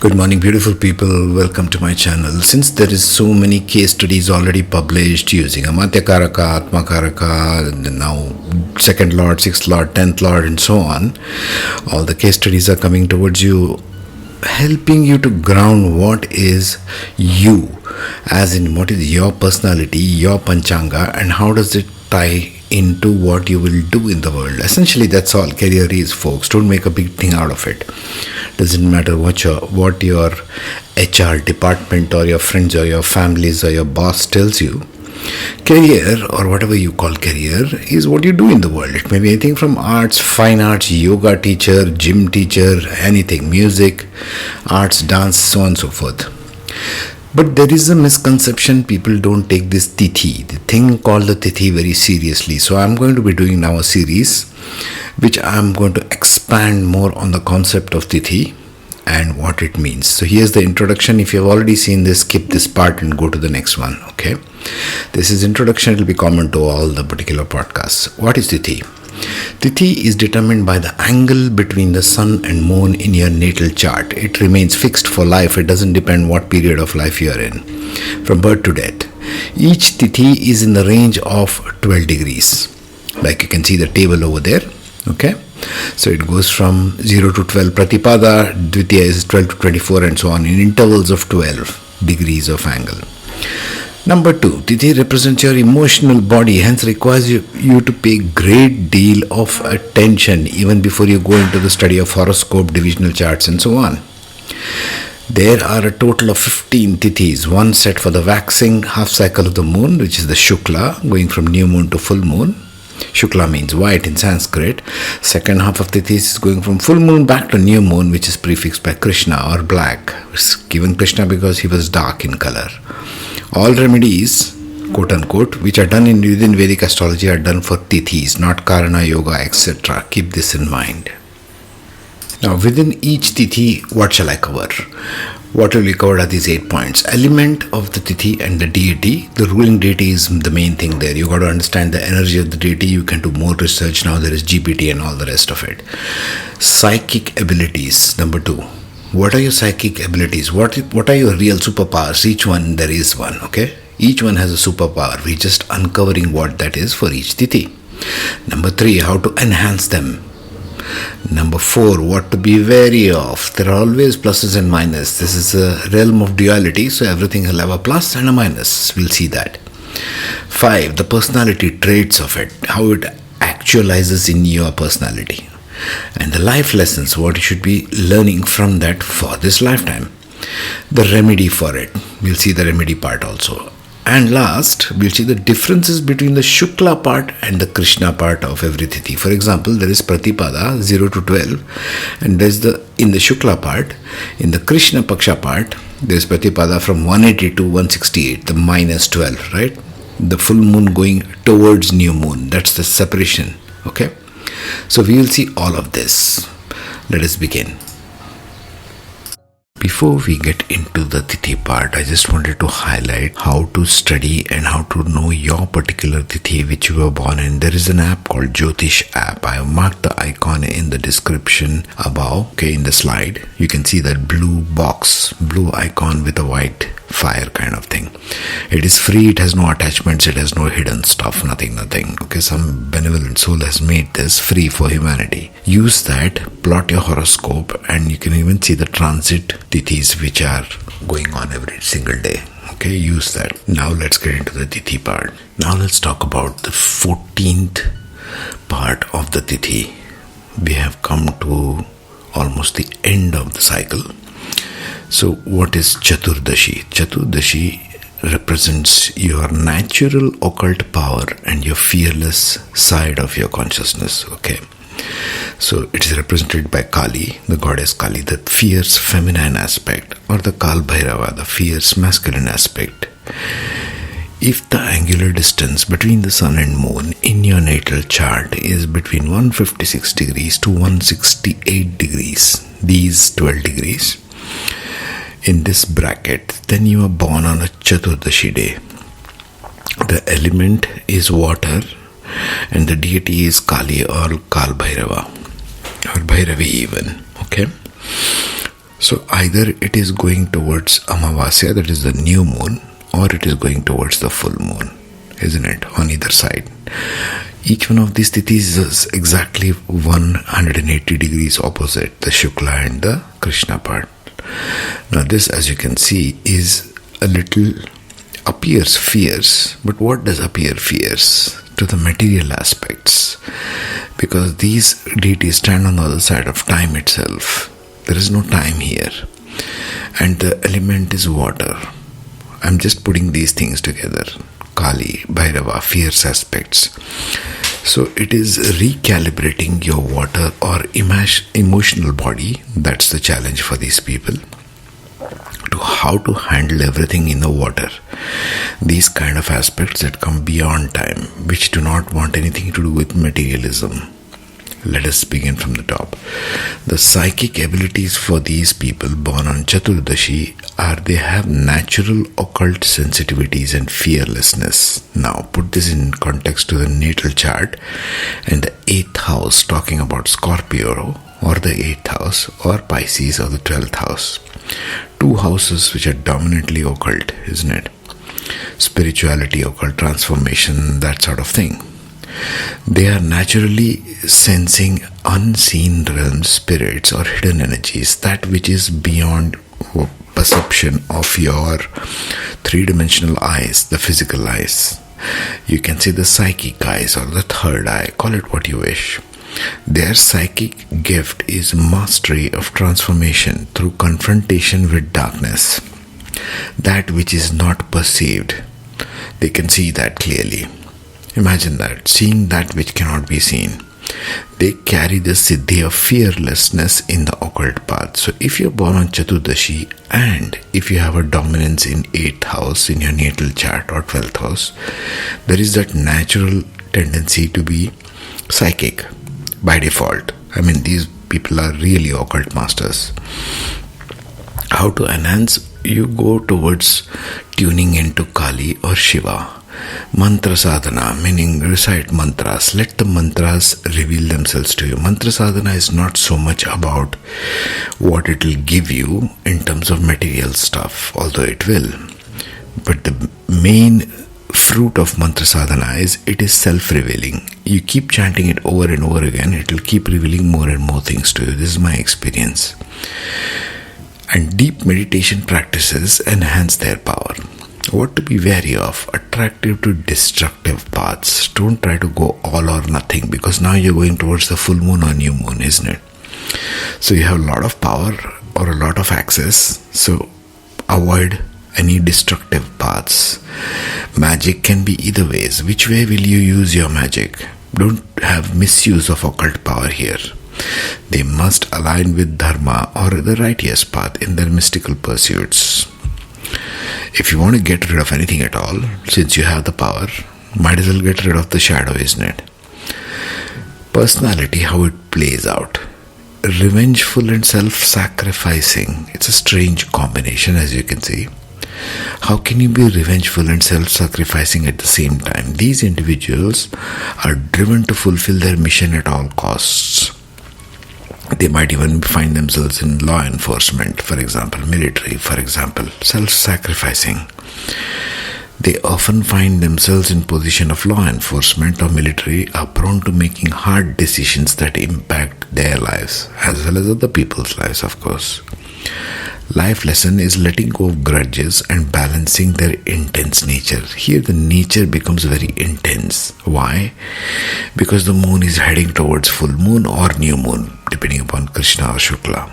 Good morning, beautiful people. Welcome to my channel. Since there is so many case studies already published using Amatya Karaka, Atma Karaka, now second Lord, sixth Lord, 10th Lord, and so on, all the case studies are coming towards you, helping you to ground what is you, as in what is your personality, your Panchanga, and how does it tie into what you will do in the world. Essentially, that's all career is, folks. Don't make a big thing out of it. Doesn't matter what your HR department or your friends or your families or your boss tells you. Career, or whatever you call career, is what you do in the world. It may be anything from arts, fine arts, yoga teacher, gym teacher, anything, music, arts, dance, so on and so forth. But there is a misconception. People don't take this Tithi, the thing called the Tithi, very seriously. So I'm going to be doing now a series which I'm going to expand more on the concept of Tithi and what it means. So here's the introduction. If you've already seen this, skip this part and go to the next one. Okay. This is introduction. It will be common to all the particular podcasts. What is Tithi? Tithi is determined by the angle between the sun and moon in your natal chart. It remains fixed for life. It doesn't depend what period of life you are in, from birth to death. Each Tithi is in the range of 12 degrees. Like you can see the table over there. Okay. So it goes from 0 to 12 Pratipada, Dvitiya is 12 to 24 and so on in intervals of 12 degrees of angle. Number 2, Tithi represents your emotional body, hence requires you to pay great deal of attention even before you go into the study of horoscope, divisional charts and so on. There are a total of 15 Tithis, one set for the waxing half cycle of the moon, which is the Shukla, going from new moon to full moon. Shukla means white in Sanskrit. Second half of Tithis is going from full moon back to new moon, which is prefixed by Krishna or black. It's given Krishna because he was dark in color. All remedies, quote unquote, which are done within Vedic astrology are done for Tithis, not Karana, Yoga, etc. Keep this in mind. Now, within each Tithi, what shall I cover? What will be covered are these 8 points. Element of the Tithi and the deity. The ruling deity is the main thing there. You got to understand the energy of the deity. You can do more research. Now there is GPT and all the rest of it. Psychic abilities, number 2. What are your psychic abilities? What are your real superpowers? Each one, there is one, okay? Each one has a superpower. We're just uncovering what that is for each Tithi. Number 3, how to enhance them. Number 4, what to be wary of. There are always pluses and minuses. This is a realm of duality, so everything will have a plus and a minus. We'll see that. 5, the personality traits of it, how it actualizes in your personality. And the life lessons, what you should be learning from that for this lifetime. The remedy for it. We'll see the remedy part also. And last, we'll see the differences between the Shukla part and the Krishna part of every Tithi. For example, there is Pratipada, 0 to 12. And there's in the Shukla part, in the Krishna Paksha part, there's Pratipada from 180 to 168, the minus 12, right? The full moon going towards new moon. That's the separation, okay? So we will see all of this. Let us begin. Before we get into the Tithi part, I just wanted to highlight how to study and how to know your particular Tithi which you were born in. There is an app called Jyotish app. I have marked the icon in the description above, okay, in the slide. You can see that blue box, blue icon with a white fire kind of thing. It is free, it has no attachments, it has no hidden stuff, nothing. Okay, some benevolent soul has made this free for humanity. Use that, plot your horoscope, and you can even see the transit Tithis which are going on every single day. Okay, use that. Now let's get into the Tithi part. Now let's talk about the 14th part of the Tithi. We have come to almost the end of the cycle. So what is Chaturdashi? Chaturdashi represents your natural occult power and your fearless side of your consciousness, okay? So it is represented by Kali, the goddess Kali, the fierce feminine aspect, or the Kalabhairava, the fierce masculine aspect. If the angular distance between the sun and moon in your natal chart is between 156 degrees to 168 degrees, these 12 degrees, in this bracket, then you are born on a Chaturdashi day. The element is water and the deity is Kali or Kalabhairava or Bhairavi even. Okay. So either it is going towards Amavasya, that is the new moon, or it is going towards the full moon, isn't it? On either side. Each one of these tithis is exactly 180 degrees opposite, the Shukla and the Krishna part. Now this, as you can see, is a little appears fierce, but what does appear fierce? To the material aspects. Because these deities stand on the other side of time itself. There is no time here. And the element is water. I'm just putting these things together. Kali, Bhairava, fierce aspects. So it is recalibrating your water or emotional body. That's the challenge for these people. To how to handle everything in the water. These kind of aspects that come beyond time, which do not want anything to do with materialism. Let us begin from the top. The psychic abilities for these people born on Chaturdashi are they have natural occult sensitivities and fearlessness. Now put this in context to the natal chart and the 8th house, talking about Scorpio or the 8th house or Pisces or the 12th house. Two houses which are dominantly occult, isn't it? Spirituality, occult transformation, that sort of thing. They are naturally sensing unseen realm spirits or hidden energies, that which is beyond perception of your three-dimensional eyes, the physical eyes. You can see the psychic eyes or the third eye, call it what you wish. Their psychic gift is mastery of transformation through confrontation with darkness. That which is not perceived, they can see that clearly. Imagine that, seeing that which cannot be seen. They carry the siddhi of fearlessness in the occult path. So if you're born on Chaturdashi and if you have a dominance in 8th house in your natal chart or 12th house, there is that natural tendency to be psychic by default. I mean, these people are really occult masters. How to enhance? You go towards tuning into Kali or Shiva. Mantra sadhana, meaning recite mantras. Let the mantras reveal themselves to you. Mantra sadhana is not so much about what it will give you in terms of material stuff, although it will. But the main fruit of mantra sadhana is it is self-revealing. You keep chanting it over and over again, it will keep revealing more and more things to you. This is my experience. And deep meditation practices enhance their power. What to be wary of? Attractive to destructive paths. Don't try to go all or nothing, because now you're going towards the full moon or new moon, isn't it? So you have a lot of power or a lot of access. So avoid any destructive paths. Magic can be either ways. Which way will you use your magic? Don't have misuse of occult power here. They must align with dharma or the righteous path in their mystical pursuits. If you want to get rid of anything at all, since you have the power, might as well get rid of the shadow, isn't it? Personality, how it plays out. Revengeful and self-sacrificing. It's a strange combination, as you can see. How can you be revengeful and self-sacrificing at the same time? These individuals are driven to fulfill their mission at all costs. They might even find themselves in law enforcement, for example, military, for example, self-sacrificing. They often find themselves in position of law enforcement or military, are prone to making hard decisions that impact their lives, as well as other people's lives, of course. Life lesson is letting go of grudges and balancing their intense nature. Here the nature becomes very intense. Why? Because the moon is heading towards full moon or new moon, depending upon Krishna or Shukla.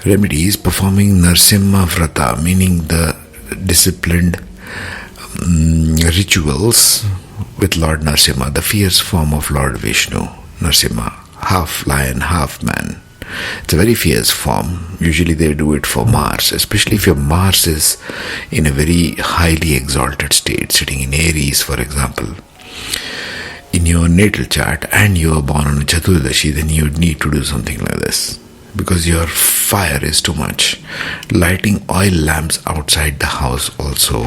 Remedies: performing Narsimha Vrata, meaning the disciplined rituals with Lord Narsimha, the fierce form of Lord Vishnu. Narsimha, half lion, half man. It's a very fierce form. Usually they do it for Mars, especially if your Mars is in a very highly exalted state, sitting in Aries, for example. In your natal chart and you are born on a Chaturdashi, then you would need to do something like this, because your fire is too much. Lighting oil lamps outside the house also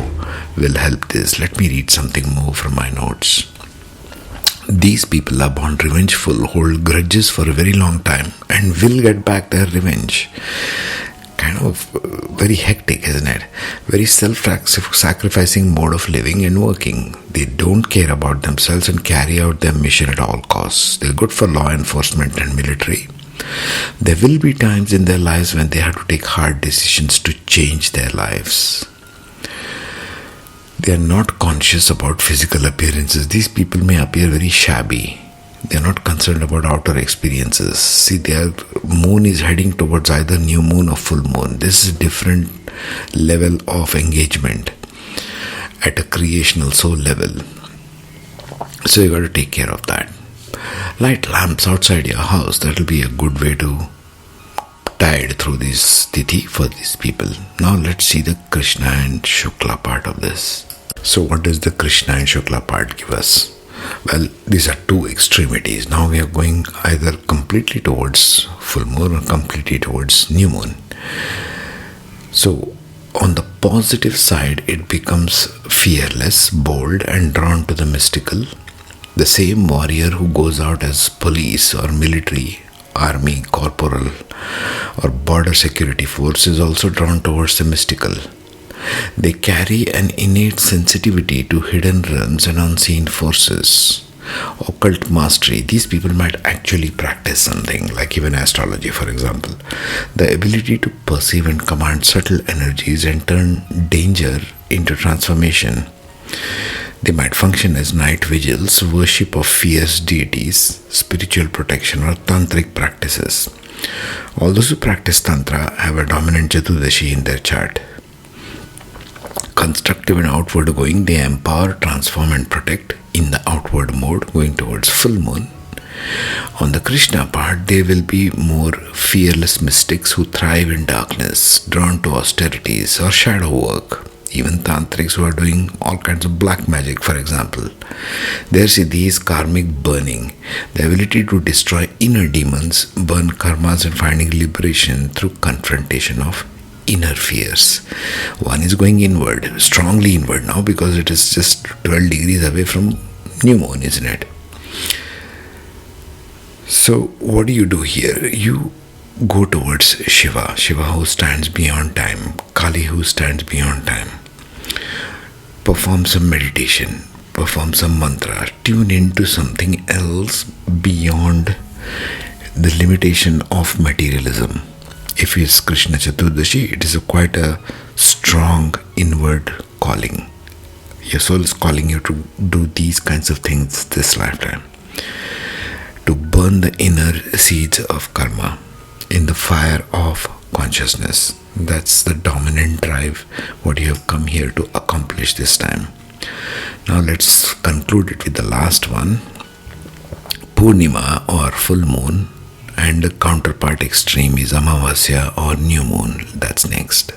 will help this. Let me read something more from my notes. These people are born revengeful, hold grudges for a very long time, and will get back their revenge. Kind of very hectic, isn't it? Very self-sacrificing mode of living and working. They don't care about themselves and carry out their mission at all costs. They're good for law enforcement and military. There will be times in their lives when they have to take hard decisions to change their lives. They are not conscious about physical appearances. These people may appear very shabby. They are not concerned about outer experiences. See, their moon is heading towards either new moon or full moon. This is a different level of engagement at a creational soul level. So you got to take care of that. Light lamps outside your house. That will be a good way to tide through this Tithi for these people. Now let's see the Krishna and Shukla part of this. So what does the Krishna and Shukla part give us? Well, these are two extremities. Now we are going either completely towards full moon or completely towards new moon. So on the positive side, it becomes fearless, bold, and drawn to the mystical. The same warrior who goes out as police or military, army, corporal, or border security force is also drawn towards the mystical. They carry an innate sensitivity to hidden realms and unseen forces. Occult mastery. These people might actually practice something, like even astrology, for example. The ability to perceive and command subtle energies and turn danger into transformation. They might function as night vigils, worship of fierce deities, spiritual protection, or tantric practices. All those who practice tantra have a dominant Chaturdashi in their chart. Constructive and outward going, they empower, transform, and protect in the outward mode, going towards full moon. On the Krishna part, they will be more fearless mystics who thrive in darkness, drawn to austerities or shadow work. Even tantrics who are doing all kinds of black magic, for example. Their siddhi is karmic burning, the ability to destroy inner demons, burn karmas, and finding liberation through confrontation of inner fears. One is going inward, strongly inward now, because it is just 12 degrees away from new moon, isn't it? So what do you do here? You go towards Shiva who stands beyond time, Kali who stands beyond time. Perform some meditation, perform some mantra, tune into something else beyond the limitation of materialism. If it's Krishna Chaturdashi, it is quite a strong inward calling. Your soul is calling you to do these kinds of things this lifetime. To burn the inner seeds of karma in the fire of consciousness. That's the dominant drive, what you have come here to accomplish this time. Now let's conclude it with the last one. Purnima or full moon, and the counterpart extreme is Amavasya or new moon. That's next.